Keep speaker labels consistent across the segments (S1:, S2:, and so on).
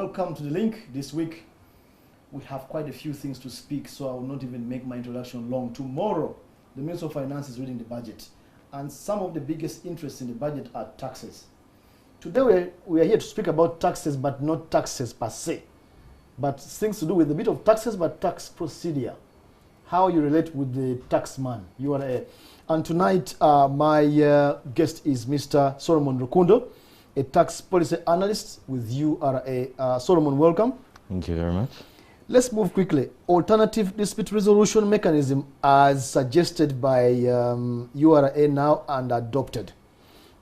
S1: welcome to the link. This week we have quite a few things to speak, so I will not even make my introduction long. Tomorrow, the Minister of Finance is reading the budget, and some of the biggest interests in the budget are taxes. Today we are here to speak about taxes, but not taxes per se, but things to do with a bit of taxes, but tax procedure, how you relate with the tax man. You are and tonight my guest is Mr. Solomon Rokundo, a tax policy analyst with URA. Solomon, welcome.
S2: Thank you very much. Let's
S1: move quickly. Alternative dispute resolution mechanism as suggested by URA now and adopted.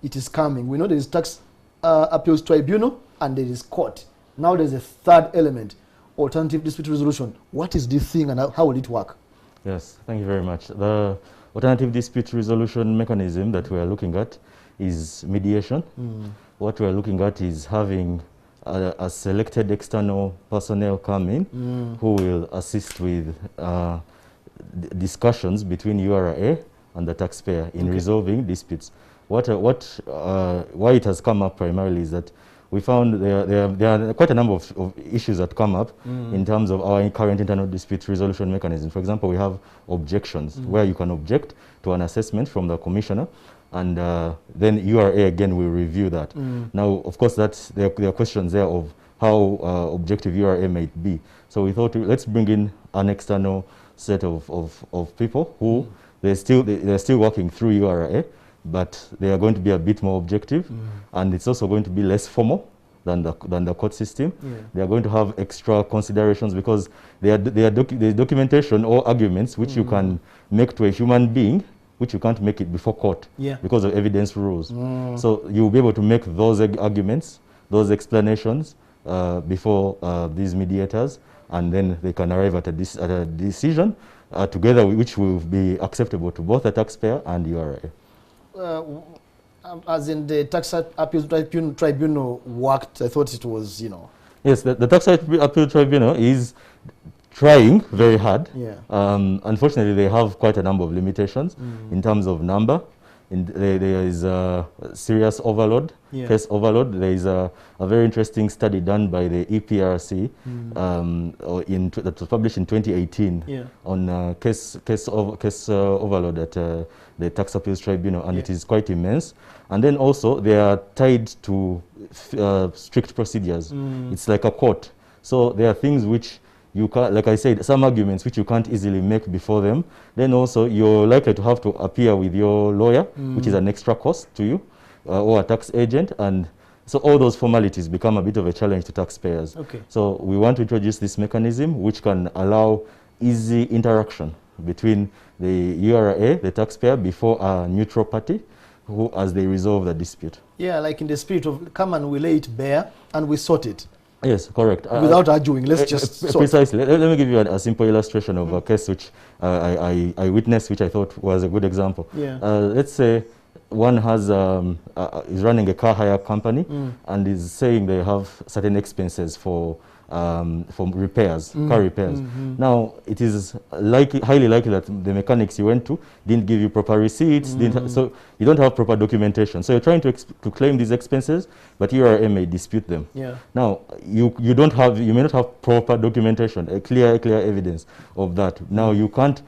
S1: It is coming. We know there is tax appeals tribunal and there is court. Now there's a third element, alternative dispute resolution. What is this thing and how will it work?
S2: Yes, thank you very much. The alternative dispute resolution mechanism that we are looking at is mediation. What we are looking at is having a selected external personnel come in who will assist with discussions between URA and the taxpayer in resolving disputes. Why it has come up primarily is that we found there are quite a number of issues that come up in terms of our current internal dispute resolution mechanism. For example, we have objections where you can object to an assessment from the commissioner, and then URA again will review that. Now, of course, there are questions there of how objective URA might be. So we thought, let's bring in an external set of people who they're still working through URA, but they are going to be a bit more objective, and it's also going to be less formal than the court system. They are going to have extra considerations because there's documentation or arguments which you can make to a human being, which you can't make it before court because of evidence rules. So you'll be able to make those arguments, those explanations before these mediators, and then they can arrive at a decision together, which will be acceptable to both the taxpayer and URA.
S1: As in the tax appeal tribunal worked, I thought it was,
S2: Yes, the tax appeal tribunal is trying very hard. Unfortunately, they have quite a number of limitations in terms of number. There is a serious overload, case overload. There is a very interesting study done by the EPRC that was published in 2018 on case overload at the Tax Appeals Tribunal, and it is quite immense. And then also they are tied to strict procedures. It's like a court. So there are things which you can't, like I said, some arguments which you can't easily make before them. Then also you're likely to have to appear with your lawyer, which is an extra cost to you, or a tax agent, and so all those formalities become a bit of a challenge to taxpayers. So we want to introduce this mechanism which can allow easy interaction between the URA, the taxpayer, before a neutral party, as they resolve the dispute.
S1: Yeah, like in the spirit of come and we lay it bare and we sort it.
S2: Yes, correct.
S1: Without arguing, let's just sort.
S2: Precisely. Let me give you a simple illustration of a case which I witnessed, which I thought was a good example. Let's say one has is running a car hire company and is saying they have certain expenses for repairs, car repairs. Now, it is highly likely that the mechanics you went to didn't give you proper receipts, so you don't have proper documentation. So you're trying to claim these expenses, but URA may dispute them. Now, you may not have proper documentation, a clear evidence of that. Now, you can't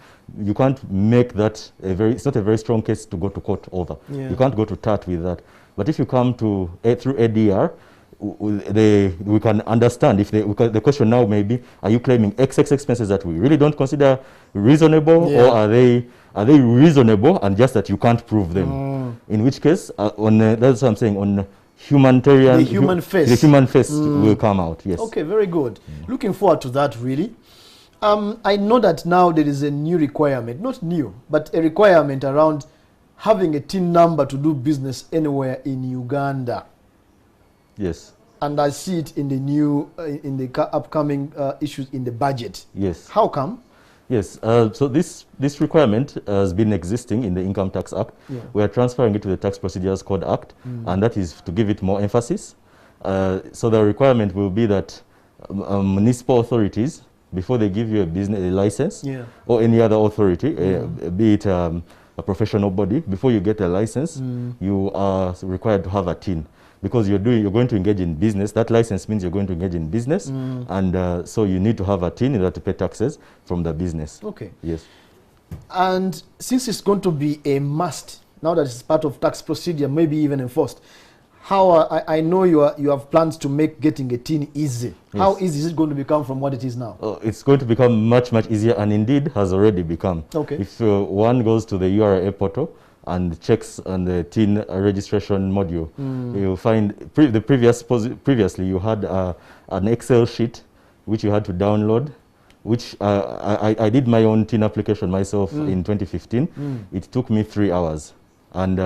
S2: make that it's not a very strong case to go to court over. You can't go to TAT with that. But if you come through ADR, we can understand if the question now may be, are you claiming excess expenses that we really don't consider reasonable, or are they reasonable and just that you can't prove them? In which case, that's what I'm saying, on humanitarian,
S1: the human face
S2: will come out. Yes.
S1: Okay, very good. Looking forward to that, really. I know that now there is a new requirement, not new, but a requirement around having a TIN number to do business anywhere in Uganda.
S2: Yes.
S1: And I see it in the new, in the upcoming issues in the budget.
S2: Yes.
S1: How come?
S2: Yes. So this requirement has been existing in the Income Tax Act. We are transferring it to the Tax Procedures Code Act, and that is to give it more emphasis. So the requirement will be that municipal authorities, before they give you a business license or any other authority, be it a professional body, before you get a license, you are required to have a TIN. because you're going to engage in business. That license means you're going to engage in business, and so you need to have a TIN in order to pay taxes from the business.
S1: Okay.
S2: Yes.
S1: And since it's going to be a must, now that it's part of tax procedure, maybe even enforced, how I know you have plans to make getting a TIN easy. Yes. How easy is it going to become from what it is now?
S2: It's going to become much, much easier, and indeed has already become.
S1: Okay.
S2: If one goes to the URA portal and checks on the TIN registration module, you'll find previously you had an Excel sheet which you had to download, which I did my own TIN application myself in 2015. It took me 3 hours. And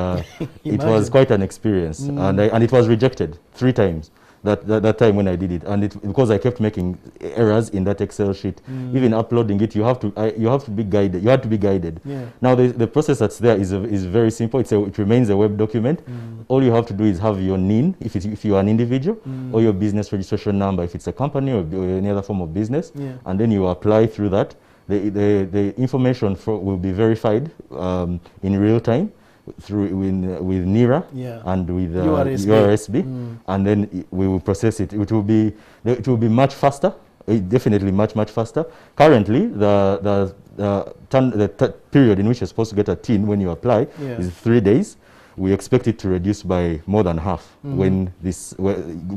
S2: it was quite an experience, and it was rejected 3 times that time when I did it, and because I kept making errors in that Excel sheet. Even uploading it, you have to be guided. You have to be guided. Yeah. Now the process that's there is very simple. It remains a web document. All you have to do is have your NIN if you are an individual, or your business registration number if it's a company or any other form of business, and then you apply through that. The information will be verified in real time with NIRA and with URSB, and then we will process it. It will be much faster, definitely much faster. Currently, the period in which you're supposed to get a TIN when you apply is 3 days. We expect it to reduce by more than half when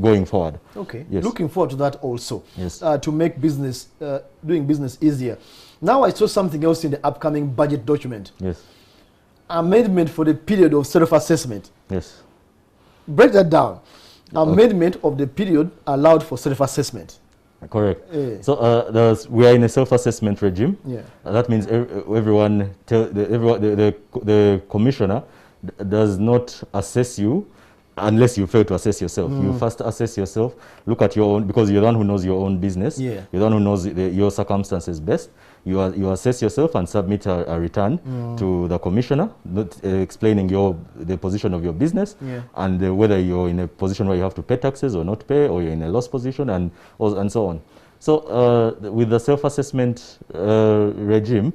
S2: going forward. Okay, yes.
S1: Looking forward to that also.
S2: Yes.
S1: To make doing business easier. Now I saw something else in the upcoming budget document.
S2: Yes.
S1: Amendment for the period of self-assessment.
S2: Yes.
S1: Break that down. Amendment of the period allowed for self-assessment.
S2: Correct. So we are in a self-assessment regime.
S1: Yeah.
S2: That means the commissioner does not assess you unless you fail to assess yourself. You first assess yourself, look at your own, because you're the one who knows your own business. Yeah. You're the one who knows your circumstances best. You assess yourself and submit a return to the commissioner, explaining the position of your business, and whether you're in a position where you have to pay taxes or not pay, or you're in a loss position, and so on. So with the self-assessment regime,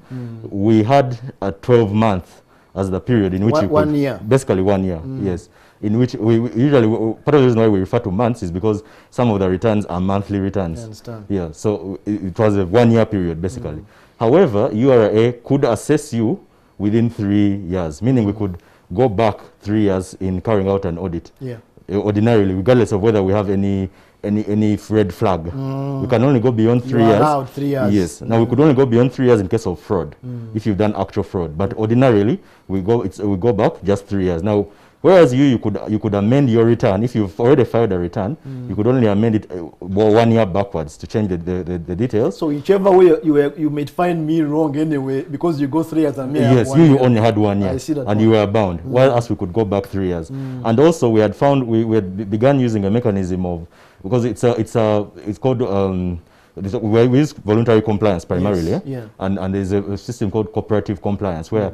S2: we had a 12-month as the period in which
S1: one year.
S2: Basically 1 year, yes. In which we usually, part of the reason why we refer to months is because some of the returns are monthly returns.
S1: I understand.
S2: Yeah, so it was a 1 year period, basically. However, URA could assess you within 3 years, meaning we could go back 3 years in carrying out an audit. Yeah. Ordinarily, regardless of whether we have any red flag. We can only go beyond 3 years.
S1: Allowed 3 years.
S2: Yes. Now we could only go beyond 3 years in case of fraud, if you've done actual fraud. But ordinarily, we go back just 3 years. Now, whereas you could amend your return if you've already filed a return. You could only amend it 1 year backwards to change the details.
S1: So whichever way you may find me wrong anyway, because you go 3 years and me
S2: yes, you only had 1 year,
S1: I see that
S2: and you were bound. While us we could go back 3 years. And also we had found we had begun using a mechanism of, because it's called we use voluntary compliance primarily, and there's a system called cooperative compliance where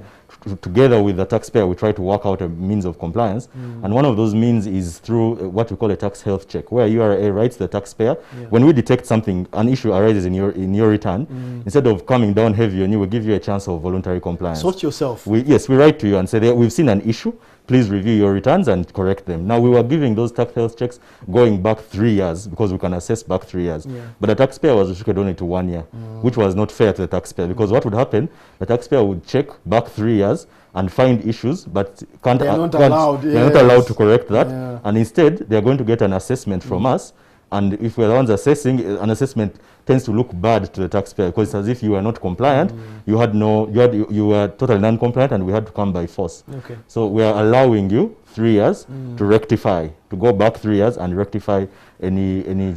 S2: together with the taxpayer we try to work out a means of compliance, and one of those means is through what we call a tax health check, where URA writes the taxpayer when we detect an issue arises in your return, instead of coming down heavy on you, we give you a chance of voluntary compliance.
S1: Sort yourself.
S2: We write to you and say we've seen an issue. Please review your returns and correct them. Now, we were giving those tax health checks going back 3 years because we can assess back 3 years. But the taxpayer was restricted only to 1 year, which was not fair to the taxpayer, because what would happen, the taxpayer would check back 3 years and find issues, but they're not allowed to correct that. And instead, they're going to get an assessment from us. And if we're the ones assessing, an assessment tends to look bad to the taxpayer, because it's as if you were not compliant, you were totally non-compliant, and we had to come by force. Okay. So we are allowing you 3 years to rectify, to go back 3 years and rectify any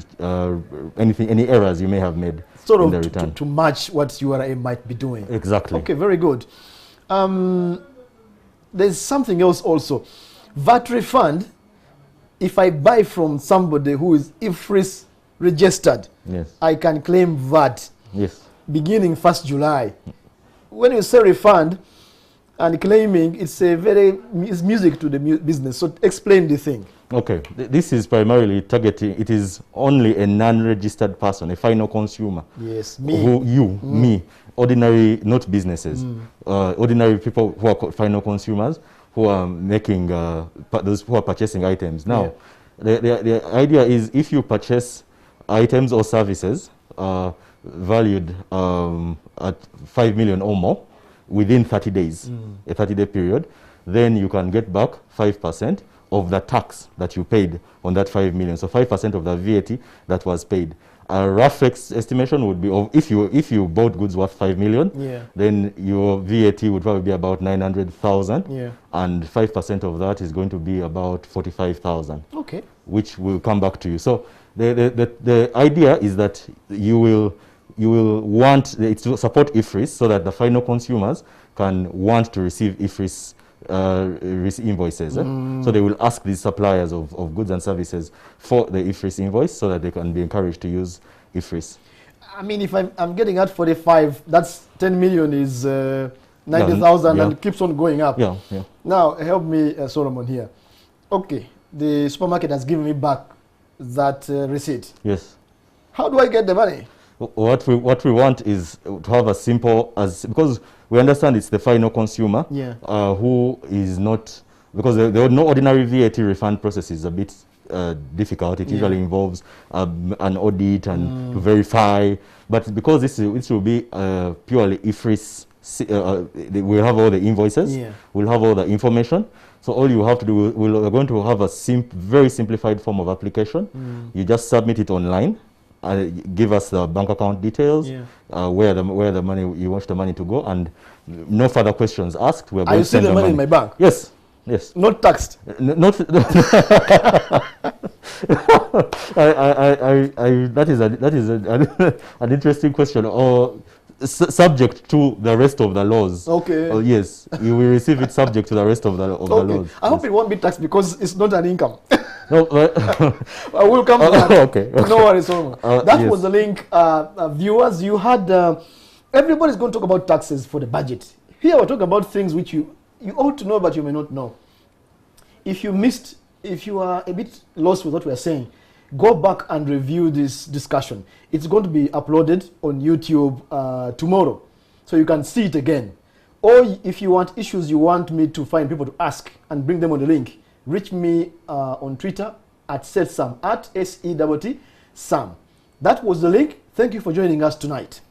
S2: errors you may have made in the return.
S1: To match what URA might be doing.
S2: Exactly.
S1: Okay, very good. There's something else also. VAT refund. If I buy from somebody who is IFRIS registered, I can claim VAT beginning 1st July. When you say refund and claiming, it's music to the business. So explain the thing.
S2: Okay, this is primarily targeting, it is only a non-registered person, a final consumer.
S1: Yes, me.
S2: Me, ordinary, not businesses, ordinary people who are final consumers, who are making those who are purchasing items. Now, The idea is if you purchase items or services valued at 5 million or more within 30 days, a 30-day period, then you can get back 5% of the tax that you paid on that 5 million. So 5% of the VAT that was paid. A rough estimation would be of if you bought goods worth 5 million, then your VAT would probably be about 900,000, and 5% of that is going to be about 45,000. Okay. Which will come back to you. So the idea is that you will want it to support IFRIS so that the final consumers can want to receive IFRIS invoices. So they will ask these suppliers of goods and services for the IFRIS invoice so that they can be encouraged to use IFRIS.
S1: I mean, if I'm getting at 45, that's 10 million is 90,000 and it keeps on going up. Now, help me, Solomon, here. Okay, the supermarket has given me back that receipt.
S2: Yes.
S1: How do I get the money?
S2: What we want is to have a simple, because we understand it's the final consumer who is not, because the no ordinary VAT refund process is a bit difficult. It usually involves an audit and to verify. But because this will be purely IFRIS, we'll have all the invoices, we'll have all the information. So all you have to do, we're going to have a very simplified form of application. You just submit it online. Give us the bank account details, where the money you want the money to go, and no further questions asked. We're going
S1: to send the money in my bank?
S2: Yes, yes.
S1: Not taxed.
S2: Not. That is an interesting question. Or subject to the rest of the laws. Okay. Yes, you will receive it subject to the rest of the laws.
S1: I hope it won't be taxed because it's not an income. No, I will come to that.
S2: Okay.
S1: No worries, Solomon. That was the link. Viewers, you had, everybody's going to talk about taxes for the budget. Here we're talking about things which you ought to know, but you may not know. If you are a bit lost with what we're saying, go back and review this discussion. It's going to be uploaded on YouTube tomorrow, so you can see it again. Or if you want issues you want me to find people to ask and bring them on the link, reach me on Twitter at Setsum, at SETT Sam. That was the link. Thank you for joining us tonight.